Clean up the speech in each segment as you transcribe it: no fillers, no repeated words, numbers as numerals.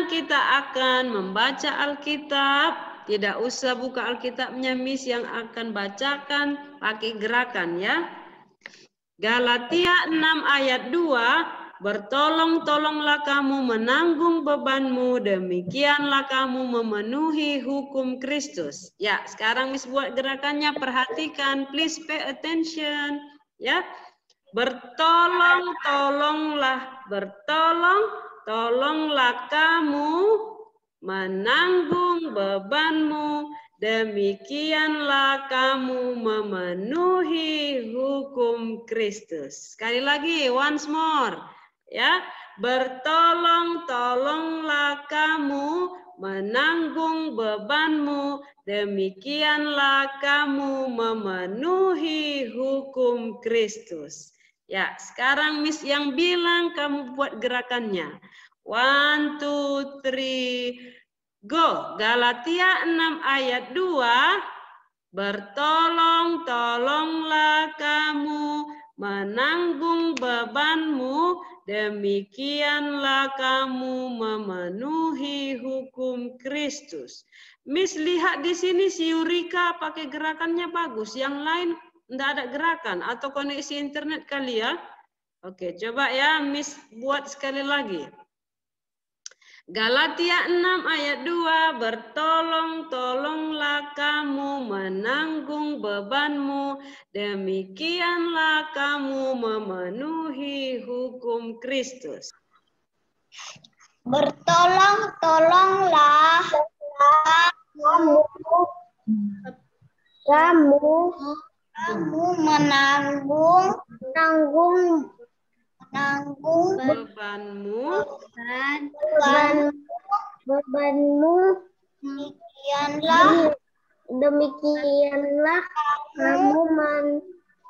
sekarang kita akan membaca Alkitab. Tidak usah buka Alkitabnya, Miss yang akan bacakan pakai gerakan ya. Galatia 6 ayat 2, bertolong-tolonglah kamu menanggung bebanmu, demikianlah kamu memenuhi hukum Kristus. Ya, sekarang Miss buat gerakannya, perhatikan, please pay attention. Ya, bertolong-tolonglah, bertolong-tolonglah kamu menanggung bebanmu, demikianlah kamu memenuhi hukum Kristus. Sekali lagi, once more. Ya, bertolong-tolonglah kamu menanggung bebanmu, demikianlah kamu memenuhi hukum Kristus. Ya, sekarang Miss yang bilang, kamu buat gerakannya. 1, 2, 3, go. Galatia 6 ayat 2, bertolong-tolonglah kamu menanggung bebanmu, demikianlah kamu memenuhi hukum Kristus. Miss lihat di sini si Yurika pakai gerakannya bagus, yang lain enggak ada gerakan atau koneksi internet kali ya. Oke, coba ya Miss buat sekali lagi. Galatia 6 ayat 2, bertolong-tolonglah kamu menanggung bebanmu, demikianlah kamu memenuhi hukum Kristus. Bertolong-tolonglah kamu menanggung bebanmu, demikianlah kamu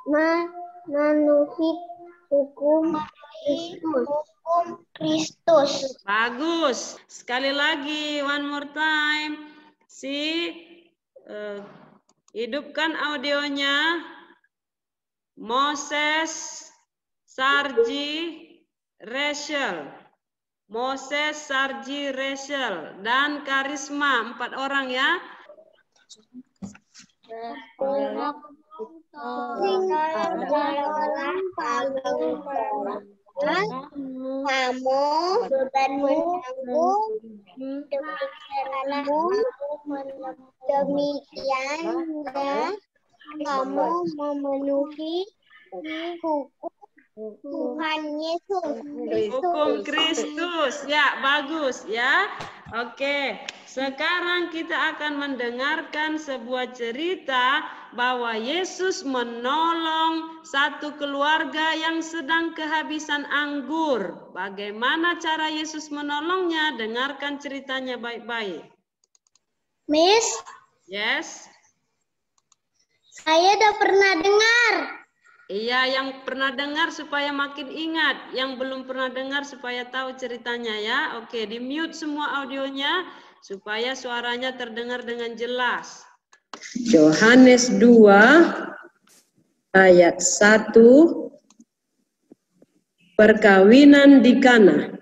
memenuhi hukum Kristus. Bagus. Sekali lagi, one more time. Hidupkan audionya. Moses, Sarji, Rachel. Moses, Sarji, Rachel, dan Karisma, 4 orang ya. Kamu bebanmu demikianlah kamu memenuhi hukum Tuhan Yesus. Hukum Kristus. Ya, bagus ya. Oke, sekarang kita akan mendengarkan sebuah cerita bahwa Yesus menolong satu keluarga yang sedang kehabisan anggur. Bagaimana cara Yesus menolongnya? Dengarkan ceritanya baik-baik. Miss? Yes? Saya udah pernah dengar. Iya, yang pernah dengar supaya makin ingat. Yang belum pernah dengar supaya tahu ceritanya ya. Oke, di mute semua audionya supaya suaranya terdengar dengan jelas. Yohanes 2 ayat 1, perkawinan di Kana.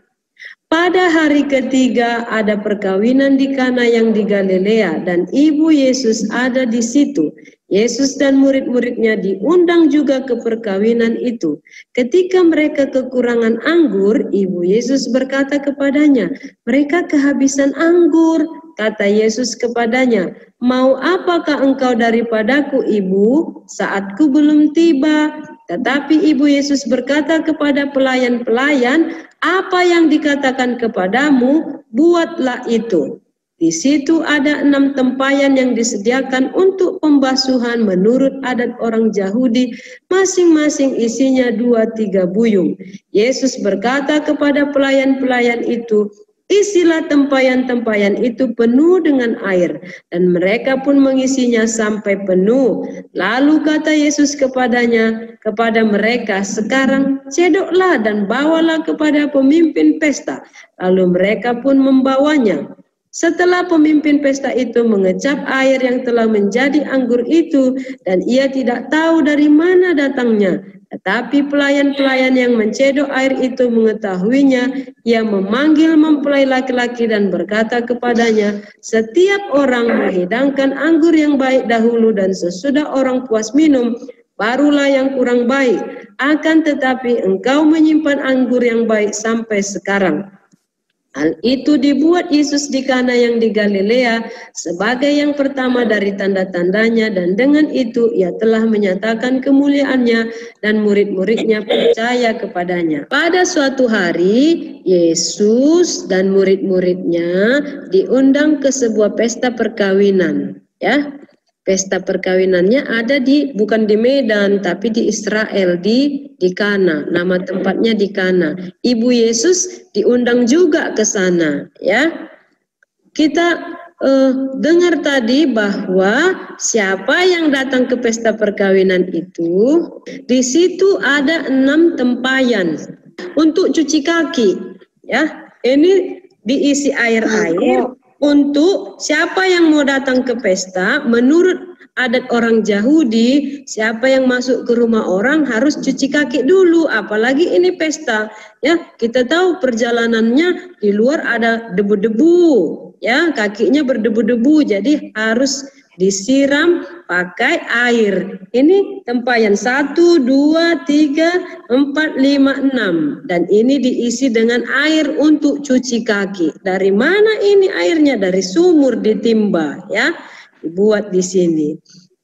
Pada hari ketiga ada perkawinan di Kana yang di Galilea dan ibu Yesus ada di situ. Yesus dan murid-muridnya diundang juga ke perkawinan itu. Ketika mereka kekurangan anggur, ibu Yesus berkata kepadanya, "Mereka kehabisan anggur." Kata Yesus kepadanya, "Mau apakah engkau daripadaku, ibu? Saatku belum tiba." Tetapi ibu Yesus berkata kepada pelayan-pelayan, "Apa yang dikatakan kepadamu, buatlah itu." Di situ ada 6 tempayan yang disediakan untuk pembasuhan menurut adat orang Yahudi, masing-masing isinya 2-3 buyung. Yesus berkata kepada pelayan-pelayan itu, "Isilah tempayan-tempayan itu penuh dengan air," dan mereka pun mengisinya sampai penuh. Lalu kata Yesus kepada mereka, "Sekarang cedoklah dan bawalah kepada pemimpin pesta." Lalu mereka pun membawanya. Setelah pemimpin pesta itu mengecap air yang telah menjadi anggur itu, dan ia tidak tahu dari mana datangnya, tetapi pelayan-pelayan yang mencedok air itu mengetahuinya, ia memanggil mempelai laki-laki dan berkata kepadanya, setiap orang menghidangkan anggur yang baik dahulu, dan sesudah orang puas minum, barulah yang kurang baik. Akan tetapi engkau menyimpan anggur yang baik sampai sekarang. Hal itu dibuat Yesus di Kana yang di Galilea sebagai yang pertama dari tanda-tandanya, dan dengan itu ia telah menyatakan kemuliaannya dan murid-muridnya percaya kepadanya. Pada suatu hari Yesus dan murid-muridnya diundang ke sebuah pesta perkawinan, ya. Pesta perkawinannya ada bukan di Medan tapi di Israel, di Kana. Nama tempatnya di Kana. Ibu Yesus diundang juga ke sana, ya. Kita dengar tadi bahwa siapa yang datang ke pesta perkawinan itu, di situ ada 6 tempayan untuk cuci kaki, ya. Ini diisi air-air. Untuk siapa yang mau datang ke pesta, menurut adat orang Yahudi, siapa yang masuk ke rumah orang harus cuci kaki dulu, apalagi ini pesta. Ya, kita tahu perjalanannya di luar ada debu-debu, ya, kakinya berdebu-debu, jadi harus disiram pakai air. Ini tempayan 1, 2, 3, 4, 5, 6. Dan ini diisi dengan air untuk cuci kaki. Dari mana ini airnya? Dari sumur ditimba, ya. Dibuat di sini.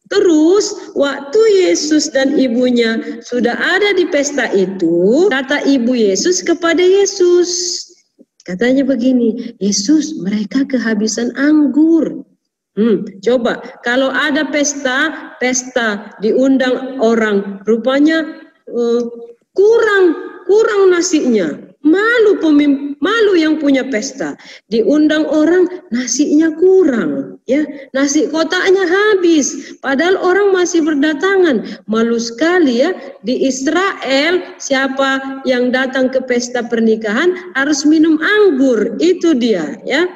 Terus waktu Yesus dan ibunya sudah ada di pesta itu, kata ibu Yesus kepada Yesus. Katanya begini, Yesus, mereka kehabisan anggur. Coba kalau ada pesta diundang orang, rupanya kurang nasinya. Malu yang punya pesta. Diundang orang, nasinya kurang, ya. Nasi kotaknya habis, padahal orang masih berdatangan. Malu sekali, ya. Di Israel, siapa yang datang ke pesta pernikahan harus minum anggur. Itu dia, ya.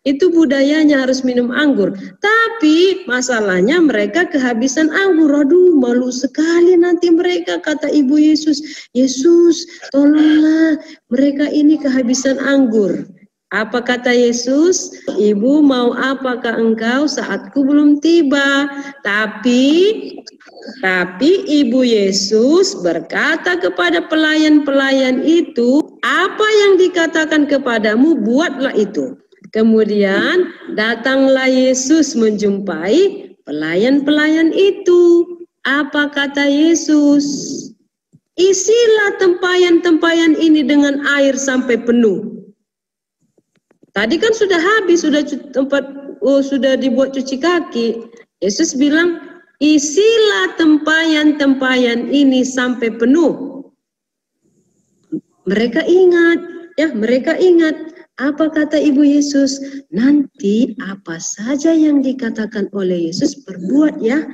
Itu budayanya, harus minum anggur. Tapi masalahnya mereka kehabisan anggur. Aduh, malu sekali nanti mereka, kata ibu Yesus. Yesus, tolonglah, mereka ini kehabisan anggur. Apa kata Yesus? Ibu, mau apakah engkau? Saatku belum tiba. Tapi ibu Yesus berkata kepada pelayan-pelayan itu, apa yang dikatakan kepadamu, buatlah itu. Kemudian datanglah Yesus menjumpai pelayan-pelayan itu. Apa kata Yesus? Isilah tempayan-tempayan ini dengan air sampai penuh. Tadi kan sudah habis, sudah dibuat cuci kaki. Yesus bilang, isilah tempayan-tempayan ini sampai penuh. Mereka ingat. Apa kata ibu Yesus? Nanti apa saja yang dikatakan oleh Yesus perbuat, ya.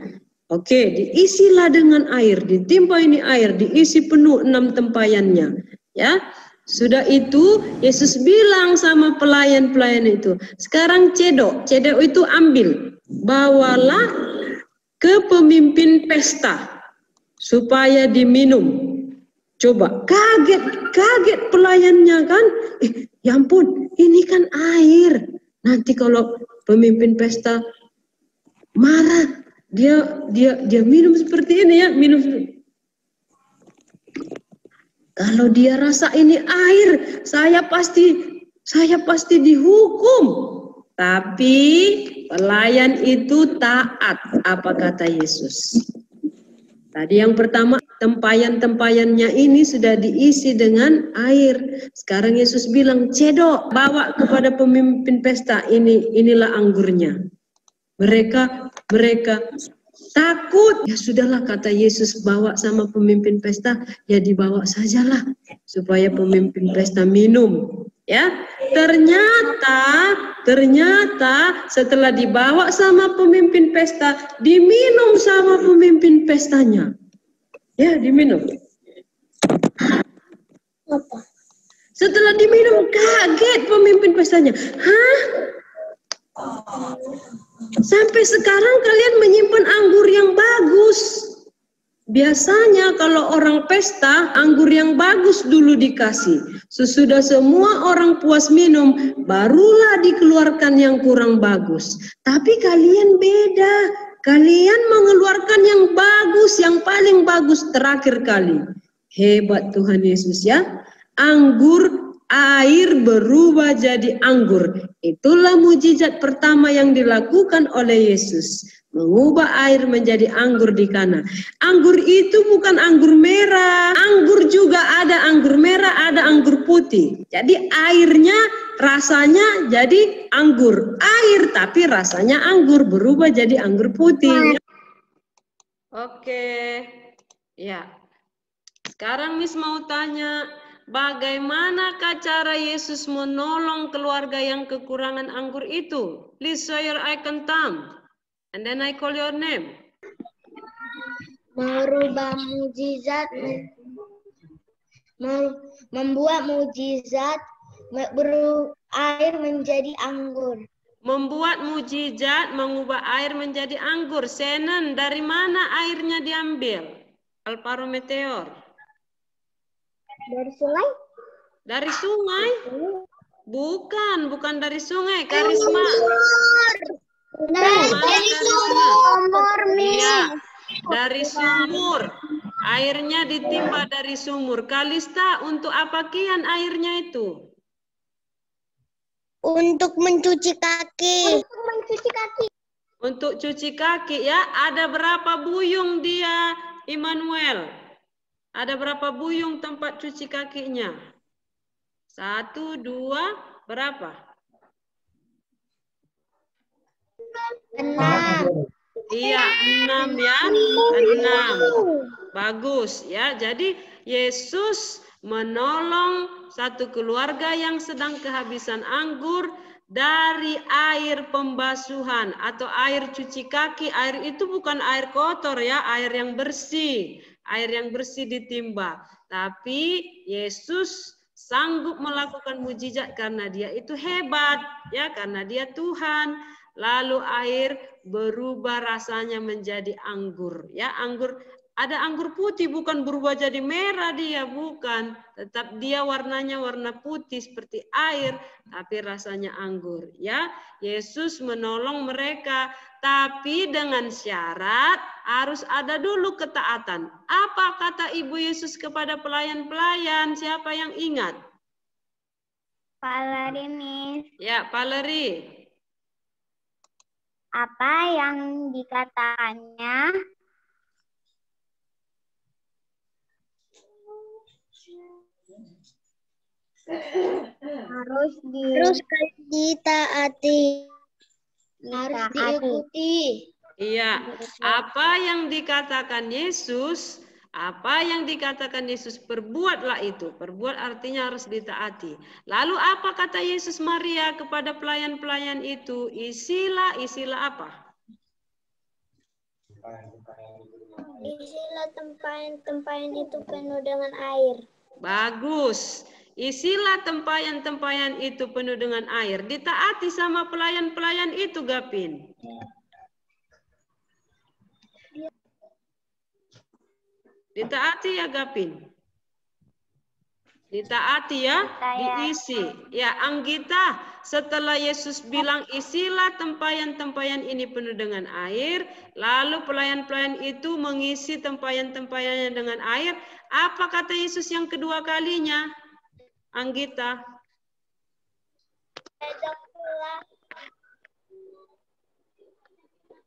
Oke, diisilah dengan air, ditimpa ini air, diisi penuh 6 tempayannya, ya. Sudah itu Yesus bilang sama pelayan-pelayan itu, sekarang cedok itu ambil, bawalah ke pemimpin pesta supaya diminum. Coba kaget pelayannya kan, ya ampun, ini kan air. Nanti kalau pemimpin pesta marah, dia minum seperti ini, ya, minum. Kalau dia rasa ini air, saya pasti dihukum. Tapi pelayan itu taat. Apa kata Yesus? Tadi yang pertama, tempayan-tempayannya ini sudah diisi dengan air. Sekarang Yesus bilang, cedok, bawa kepada pemimpin pesta, inilah anggurnya. Mereka takut. Ya sudahlah, kata Yesus, bawa sama pemimpin pesta, ya dibawa sajalah supaya pemimpin pesta minum. Ya, ternyata setelah dibawa sama pemimpin pesta, diminum sama pemimpin pestanya. Ya, diminum. Setelah diminum, kaget pemimpin pestanya. Hah? Sampai sekarang kalian menyimpan anggur yang bagus. Biasanya kalau orang pesta, anggur yang bagus dulu dikasih. Sesudah semua orang puas minum, barulah dikeluarkan yang kurang bagus. Tapi kalian beda. Kalian mengeluarkan yang bagus, yang paling bagus terakhir kali. Hebat Tuhan Yesus ya. Anggur, air berubah jadi anggur. Itulah mujizat pertama yang dilakukan oleh Yesus. Mengubah air menjadi anggur di Kana. Anggur itu bukan anggur merah. Anggur juga ada anggur merah, ada anggur putih. Jadi airnya rasanya jadi anggur. Air tapi rasanya anggur, berubah jadi anggur putih. Oke. Ya. Sekarang Miss mau tanya, bagaimanakah cara Yesus menolong keluarga yang kekurangan anggur itu? Please show your icon thumb. And then I call your name. Merubah mujizat, membuat mujizat, air menjadi anggur. Membuat mujizat, mengubah air menjadi anggur. Senen, dari mana airnya diambil? Alvaro Meteor. Dari sungai? Dari sungai? Bukan dari sungai. Karisma. Dari sumur, ya, dari sumur. Airnya ditimba dari sumur. Kalista, untuk apa kian airnya itu? Untuk mencuci kaki. Untuk cuci kaki ya. Ada berapa buyung dia, Immanuel? Ada berapa buyung tempat cuci kakinya? 1, 2, berapa? 6. Iya, 6 ya. 6. Bagus ya. Jadi Yesus menolong satu keluarga yang sedang kehabisan anggur dari air pembasuhan atau air cuci kaki. Air itu bukan air kotor ya, air yang bersih. Air yang bersih ditimba. Tapi Yesus sanggup melakukan mujizat karena dia itu hebat ya, karena dia Tuhan. Lalu air berubah rasanya menjadi anggur. Ya, anggur, ada anggur putih, bukan berubah jadi merah dia, bukan. Tetap dia warnanya warna putih seperti air, tapi rasanya anggur. Ya, Yesus menolong mereka, tapi dengan syarat harus ada dulu ketaatan. Apa kata Ibu Yesus kepada pelayan-pelayan? Siapa yang ingat? Valeri, Miss. Ya, Valeri. Apa yang dikatakannya? Harus ditaati. Harus diikuti. Iya. Apa yang dikatakan Yesus? Apa yang dikatakan Yesus, perbuatlah itu. Perbuat artinya harus ditaati. Lalu apa kata Yesus Maria kepada pelayan-pelayan itu? Isilah apa? Isilah tempayan-tempayan itu penuh dengan air. Bagus. Isilah tempayan-tempayan itu penuh dengan air. Ditaati sama pelayan-pelayan itu, Gapin. Ditaati ya, Gapin. Ditaati ya, diisi. Ya, Anggita, setelah Yesus bilang isilah tempayan-tempayan ini penuh dengan air, lalu pelayan-pelayan itu mengisi tempayan-tempayannya dengan air. Apa kata Yesus yang kedua kalinya? Anggita.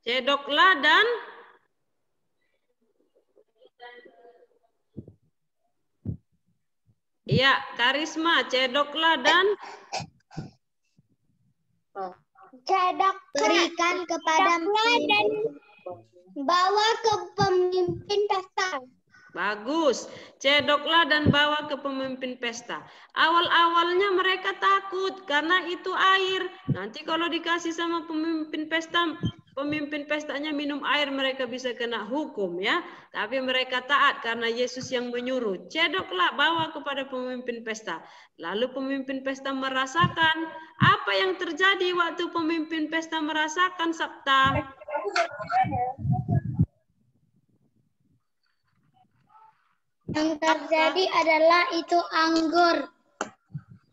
Cedoklah dan iya, Karisma, cedoklah dan cedok, berikan kepada dan bawa ke pemimpin pesta. bagus. Cedoklah dan bawa ke pemimpin pesta. Awal-awalnya mereka takut karena itu air. Nanti kalau dikasih sama pemimpin pesta, pemimpin pestanya minum air, mereka bisa kena hukum ya. Tapi mereka taat karena Yesus yang menyuruh. Cedoklah, bawa kepada pemimpin pesta. Lalu pemimpin pesta merasakan apa yang terjadi waktu pemimpin pesta merasakan, Sabta. Yang terjadi adalah itu anggur.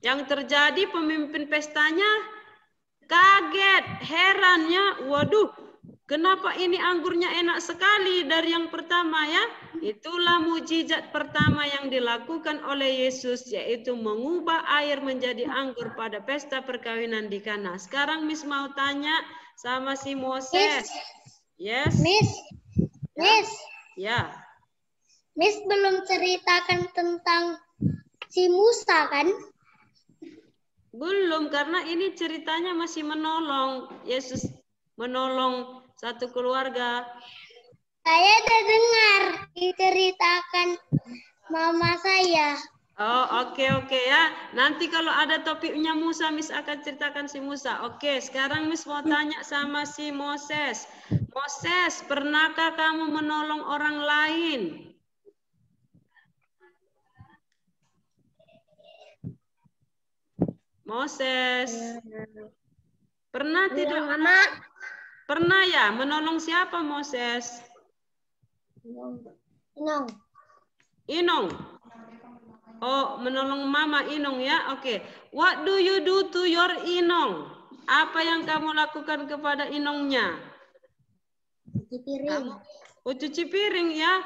Yang terjadi pemimpin pestanya kaget, herannya, waduh, kenapa ini anggurnya enak sekali dari yang pertama ya? Itulah mujizat pertama yang dilakukan oleh Yesus, yaitu mengubah air menjadi anggur pada pesta perkawinan di Kana. Sekarang Miss mau tanya sama si Moses. Yes. Miss. Ya. Miss. Ya. Miss belum ceritakan tentang si Musa kan? Belum, karena ini ceritanya masih menolong. Yesus menolong satu keluarga. Saya udah dengar diceritakan mama saya. Oh, oke ya. Nanti kalau ada topiknya Musa, Miss akan ceritakan si Musa. Oke, sekarang Miss mau tanya sama si Moses. Moses, pernahkah kamu menolong orang lain? Moses. Pernah tidak? Mama. Pernah ya? Menolong siapa, Moses? Inong. Inong. Oh, menolong Mama Inong ya. Oke. What do you do to your Inong? Apa yang kamu lakukan kepada Inongnya? Cuci piring. Oh, cuci piring ya.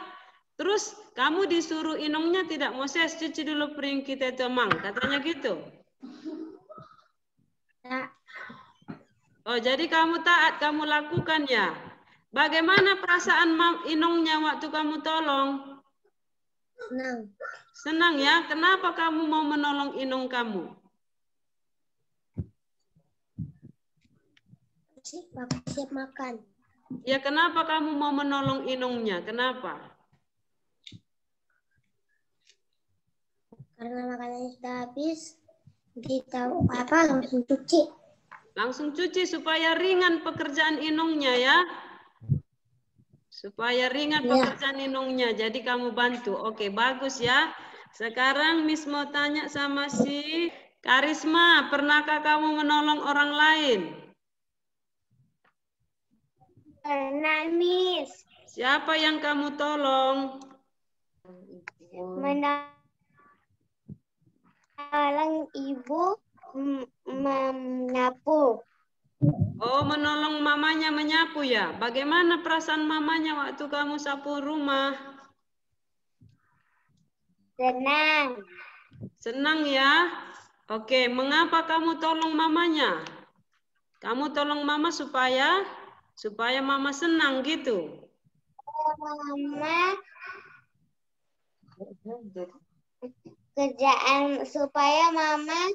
Terus kamu disuruh Inongnya tidak, Moses, cuci dulu piring kita itu, Mang. Katanya gitu. Ya. Oh, jadi kamu taat, kamu lakukan ya. Bagaimana perasaan Inongnya waktu kamu tolong? Senang. Senang ya. Kenapa kamu mau menolong Inong kamu? Siap makan. Ya, kenapa kamu mau menolong Inongnya? Kenapa? Karena makanannya sudah habis, kita langsung cuci. Langsung cuci supaya ringan pekerjaan Inongnya ya. Supaya ringan pekerjaan Inongnya. Jadi kamu bantu. Oke, bagus ya. Sekarang Miss mau tanya sama si Karisma. Pernahkah kamu menolong orang lain? Pernah, Miss. Siapa yang kamu tolong? Menolong ibu menyapu. Oh, menolong mamanya menyapu ya. Bagaimana perasaan mamanya waktu kamu sapu rumah? Senang. Senang ya. Oke, mengapa kamu tolong mamanya? Kamu tolong mama supaya mama senang gitu. Mama kerjaan supaya mama senang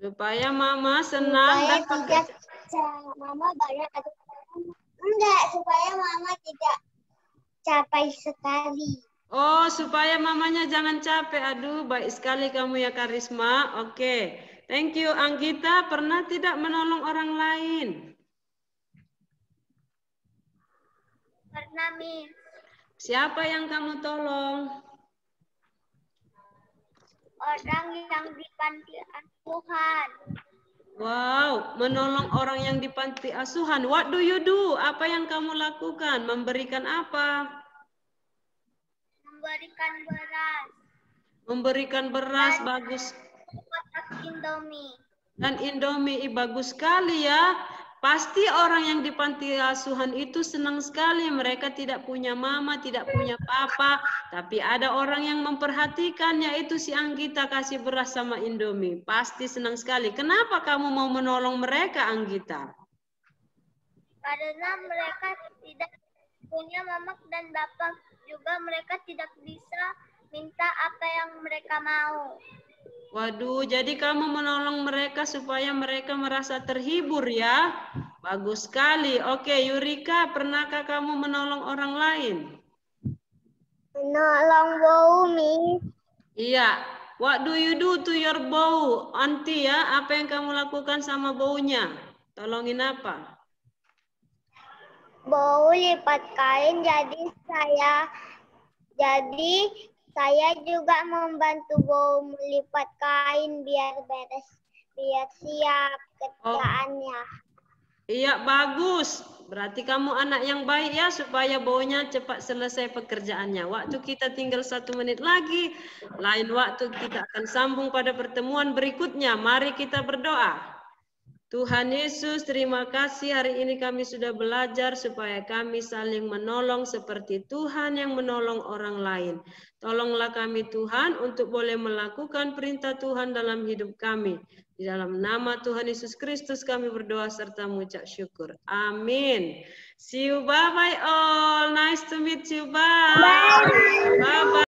supaya dan tidak mama banyak enggak, supaya mama tidak capek sekali. Oh, supaya mamanya jangan capek. Aduh, baik sekali kamu ya Karisma. Oke. Thank you. Anggita, pernah tidak menolong orang lain? Pernah, Miss. Siapa yang kamu tolong? Orang yang di panti asuhan. Wow, menolong orang yang di panti asuhan. What do you do? Apa yang kamu lakukan? Memberikan apa? Memberikan beras. Memberikan beras, Dan bagus. kotak Indomie. Dan Indomie, bagus sekali ya. Pasti orang yang di panti asuhan itu senang sekali. Mereka tidak punya mama, tidak punya papa. Tapi ada orang yang memperhatikan, yaitu si Anggita kasih beras sama Indomie. Pasti senang sekali. Kenapa kamu mau menolong mereka, Anggita? Karena mereka tidak punya mama dan bapak. Juga mereka tidak bisa minta apa yang mereka mau. Waduh, jadi kamu menolong mereka supaya mereka merasa terhibur ya. Bagus sekali. Oke, Yurika, pernahkah kamu menolong orang lain? Menolong Bumi. Iya. What do you do to your bow, Auntie ya? Apa yang kamu lakukan sama baunya? Tolongin apa? Bau lipat kain, saya juga membantu bau melipat kain biar beres, biar siap kerjaannya. Iya, bagus. Berarti kamu anak yang baik ya, supaya baunya cepat selesai pekerjaannya. Waktu kita tinggal 1 menit lagi, lain waktu kita akan sambung pada pertemuan berikutnya. Mari kita berdoa. Tuhan Yesus, terima kasih hari ini kami sudah belajar supaya kami saling menolong seperti Tuhan yang menolong orang lain. Tolonglah kami Tuhan untuk boleh melakukan perintah Tuhan dalam hidup kami. Di dalam nama Tuhan Yesus Kristus kami berdoa serta mengucap syukur. Amin. See you, bye-bye all. Nice to meet you. Bye. Bye-bye.